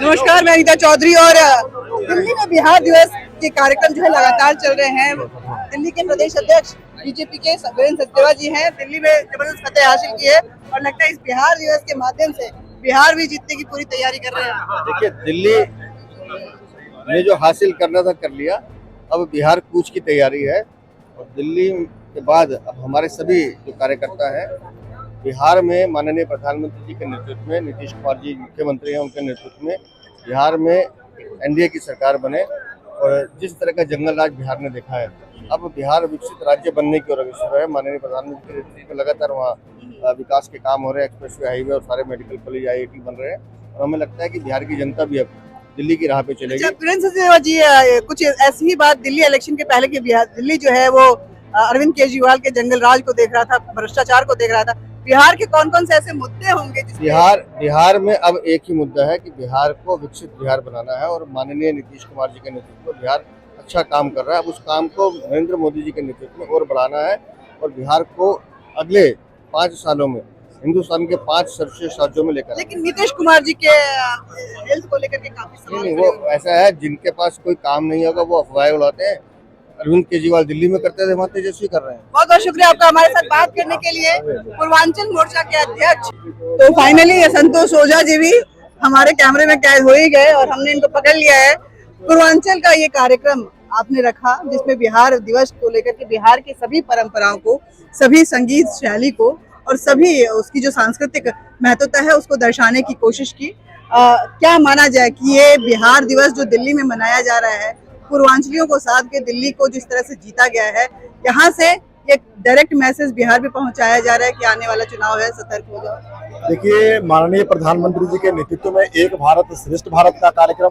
नमस्कार, मैं अनीता चौधरी। और दिल्ली में बिहार दिवस के कार्यक्रम जो है लगातार चल रहे हैं। दिल्ली के प्रदेश अध्यक्ष बीजेपी के वीरेंद्र सचदेवा जी हैं। दिल्ली में जबरदस्त फतेह हासिल की है और लगता है इस बिहार दिवस के माध्यम से बिहार भी जीतने की पूरी तैयारी कर रहे हैं। देखिए, दिल्ली ने जो हासिल करना था कर लिया। अब बिहार कूच की तैयारी है और दिल्ली के बाद अब हमारे सभी जो कार्यकर्ता हैं बिहार में माननीय प्रधानमंत्री जी के नेतृत्व में, नीतीश कुमार जी मुख्यमंत्री हैं, उनके नेतृत्व में बिहार में एनडीए की सरकार बने। और जिस तरह का जंगल राज बिहार ने देखा है, अब बिहार विकसित राज्य बनने की ओर अग्रसर है। माननीय प्रधानमंत्री के नेतृत्व में लगातार वहाँ विकास के काम हो रहे हैं, एक्सप्रेस वे, हाईवे और सारे मेडिकल कॉलेज, IIT बन रहे हैं। और हमें लगता है कि बिहार की जनता भी अब दिल्ली की राह पे चलेगी। वीरेंद्र सचदेवा जी, कुछ ऐसी ही बात दिल्ली इलेक्शन के पहले की बिहार दिल्ली जो है वो अरविंद केजरीवाल के जंगल राज को देख रहा था, भ्रष्टाचार को देख रहा था। बिहार के कौन कौन से ऐसे मुद्दे होंगे बिहार में अब एक ही मुद्दा है कि बिहार को विकसित बिहार बनाना है। और माननीय नीतीश कुमार जी के नेतृत्व में बिहार अच्छा काम कर रहा है। अब उस काम को नरेंद्र मोदी जी के नेतृत्व में और बढ़ाना है और बिहार को अगले 5 सालों में हिंदुस्तान के 5 सर्वश्रेष्ठ राज्यों में लेकर। लेकिन नीतीश कुमार जी के हेल्थ को लेकर के काफी सवाल नहीं, वो ऐसा है, जिनके पास कोई काम नहीं होगा वो अफवाहें उड़ाते हैं। अरविंद केजरीवाल दिल्ली में करते थे, वहाँ तेजस्वी कर रहे हैं। बहुत बहुत शुक्रिया आपका हमारे साथ बात करने के लिए। पूर्वांचल मोर्चा के अध्यक्ष तो फाइनली संतोष ओझा जी भी हमारे कैमरे में कैद हो ही गए और हमने इनको पकड़ लिया है। पूर्वांचल का ये कार्यक्रम आपने रखा जिसमें बिहार दिवस को लेकर के बिहार की सभी परंपराओं को, सभी संगीत शैली को और सभी उसकी जो सांस्कृतिक महत्वता है उसको दर्शाने की कोशिश की। क्या माना जाए कि ये बिहार दिवस जो दिल्ली में मनाया जा रहा है, पूर्वांचलियों को साथ के दिल्ली को जिस तरह से जीता गया है, यहाँ से एक डायरेक्ट मैसेज बिहार में पहुंचाया जा रहा है कि आने वाला चुनाव है, सतर्क हो जाओ। देखिए, माननीय प्रधानमंत्री जी के नेतृत्व में एक भारत श्रेष्ठ भारत का कार्यक्रम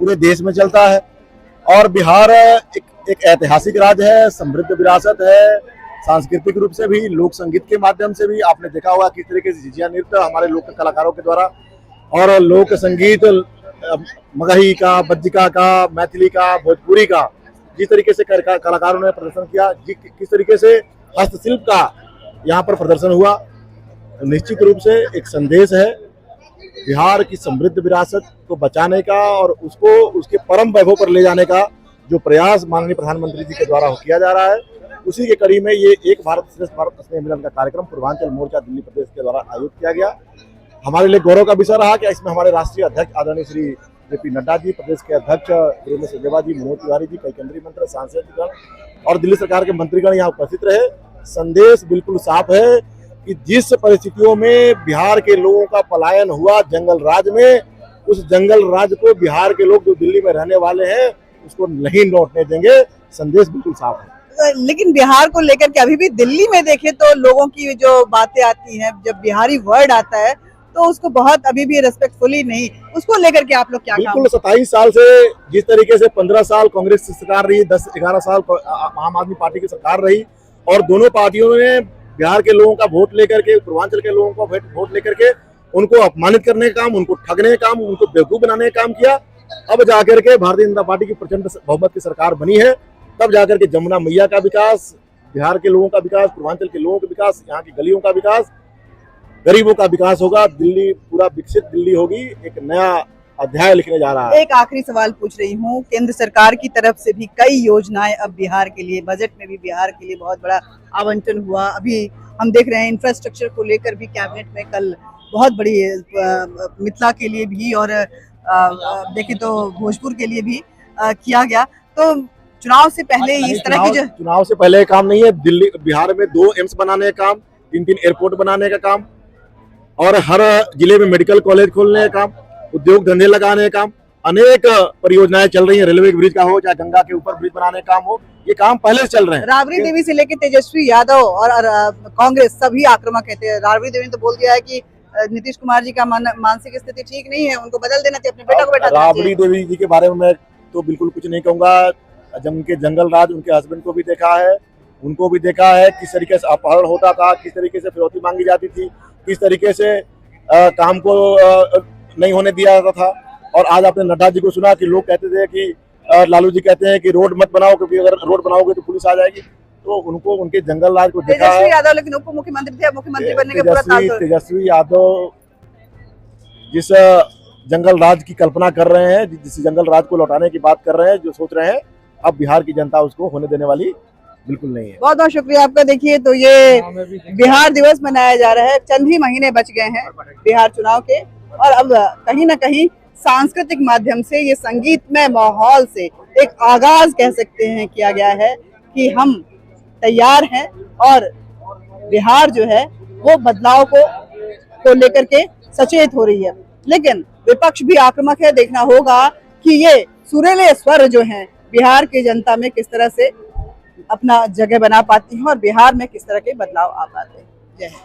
पूरे देश में चलता है और बिहार एक ऐतिहासिक राज्य है, समृद्ध विरासत है, सांस्कृतिक रूप से भी, लोक संगीत के माध्यम से भी। आपने देखा होगा किस तरीके से झिझिया नृत्य हमारे लोक कलाकारों के द्वारा और लोक संगीत मगही का, बज्जिका का, मैथिली का, भोजपुरी का जिस तरीके से कलाकारों ने प्रदर्शन किया, किस तरीके से हस्तशिल्प का यहाँ पर प्रदर्शन हुआ, निश्चित रूप से एक संदेश है बिहार की समृद्ध विरासत को बचाने का और उसको उसके परम वैभव पर ले जाने का जो प्रयास माननीय प्रधानमंत्री जी के द्वारा किया जा रहा है। उसी के कड़ी में ये एक भारत श्रेष्ठ भारत स्नेह मिलन का कार्यक्रम पूर्वांचल मोर्चा दिल्ली प्रदेश के द्वारा आयोजित किया गया। हमारे लिए गौरव का विषय रहा कि इसमें हमारे राष्ट्रीय अध्यक्ष आदरणीय श्री JP नड्डा जी, प्रदेश के अध्यक्ष वीरेंद्र सचदेवा जी, मनोज तिवारी जी, कई केंद्रीय मंत्री, सांसदगण और दिल्ली सरकार के मंत्रीगण यहाँ उपस्थित रहे। संदेश बिल्कुल साफ है कि जिस परिस्थितियों में बिहार के लोगों का पलायन हुआ जंगल राज में, उस जंगल राज को बिहार के लोग जो दिल्ली में रहने वाले हैं उसको नहीं लौटने देंगे। संदेश बिल्कुल साफ है। लेकिन बिहार को लेकर के अभी भी दिल्ली में देखें तो लोगों की जो बातें आती हैं, जब बिहारी वर्ड आता है तो उसको बहुत अभी भी रेस्पेक्टफुली नहीं, उसको लेकर के आप लोग क्या बिल्कुल 27 साल से जिस तरीके से 15 साल कांग्रेस की सरकार रही, 10-11 साल आम आदमी पार्टी की सरकार रही और दोनों पार्टियों ने बिहार के लोगों का वोट लेकर के, पूर्वांचल के लोगों का वोट लेकर के उनको अपमानित करने का काम, उनको ठगने का काम, उनको बेवकूफ बनाने का काम किया। अब जाकर के भारतीय जनता पार्टी की प्रचंड बहुमत की सरकार बनी है, तब जाकर के जमुना मैया का विकास, बिहार के लोगों का विकास, पूर्वांचल के लोगों का विकास, यहाँ की गलियों का विकास, गरीबों का विकास होगा। दिल्ली पूरा विकसित दिल्ली होगी, एक नया अध्याय लिखने जा रहा है। एक आखिरी सवाल पूछ रही हूँ, केंद्र सरकार की तरफ से भी कई योजनाएं अब बिहार के लिए, बजट में भी बिहार के लिए बहुत बड़ा आवंटन हुआ। अभी हम देख रहे हैं इंफ्रास्ट्रक्चर को लेकर भी कैबिनेट में कल बहुत बड़ी मिथिला के लिए भी और देखें तो भोजपुर के लिए भी किया गया। तो चुनाव से पहले इस तरह की जो चुनाव से पहले काम नहीं है। दिल्ली बिहार में 2 एम्स बनाने का काम, 3 एयरपोर्ट बनाने का काम और हर जिले में मेडिकल कॉलेज खोलने का काम, उद्योग धंधे लगाने का काम, अनेक परियोजनाएं चल रही हैं। रेलवे ब्रिज का हो, चाहे गंगा के ऊपर ब्रिज बनाने का काम हो, ये काम पहले से चल रहे हैं। राबड़ी देवी से लेकर तेजस्वी यादव और कांग्रेस सभी आक्रामक कहते हैं। राबड़ी देवी ने तो बोल दिया है कि नीतीश कुमार जी का मानसिक स्थिति ठीक नहीं है, उनको बदल देना चाहिए, अपने बेटा को बैठा देना चाहिए। राबड़ी देवी जी के बारे में मैं तो बिल्कुल कुछ नहीं कहूंगा। जब उनके जंगल राज उनके हस्बैंड को भी देखा है, उनको भी देखा है किस तरीके से अपहरण होता था, किस तरीके से फिरौती मांगी जाती थी, किस तरीके से काम को नहीं होने दिया जाता था। और आज आपने नड्डा जी को सुना कि लोग कहते थे कि लालू जी कहते हैं कि रोड मत बनाओ क्योंकि अगर रोड बनाओगे तो पुलिस आ जाएगी। तो उनको उनके जंगल राज को देखा है। तेजस्वी यादव लेकिन उप मुख्यमंत्री थे, मुख्यमंत्री बनने के पूरा तेजस्वी यादव जिस जंगल राज की कल्पना कर रहे हैं, जिस जंगल राज को लौटाने की बात कर रहे हैं, जो सोच रहे हैं, अब बिहार की जनता उसको होने देने वाली बिल्कुल नहीं है। बहुत बहुत शुक्रिया आपका। देखिए तो ये बिहार दिवस मनाया जा रहा है, चंद ही महीने बच गए हैं बिहार चुनाव के, और अब कहीं ना कहीं सांस्कृतिक माध्यम से, ये संगीतमय माहौल से एक आगाज कह सकते हैं किया गया है कि हम तैयार हैं और बिहार जो है वो बदलाव को लेकर के सचेत हो रही है। लेकिन विपक्ष भी आक्रामक है, देखना होगा कि ये सुरीले स्वर जो हैं बिहार की जनता में किस तरह से अपना जगह बना पाती हैं और बिहार में किस तरह के बदलाव आ पाते हैं। जय हिंद।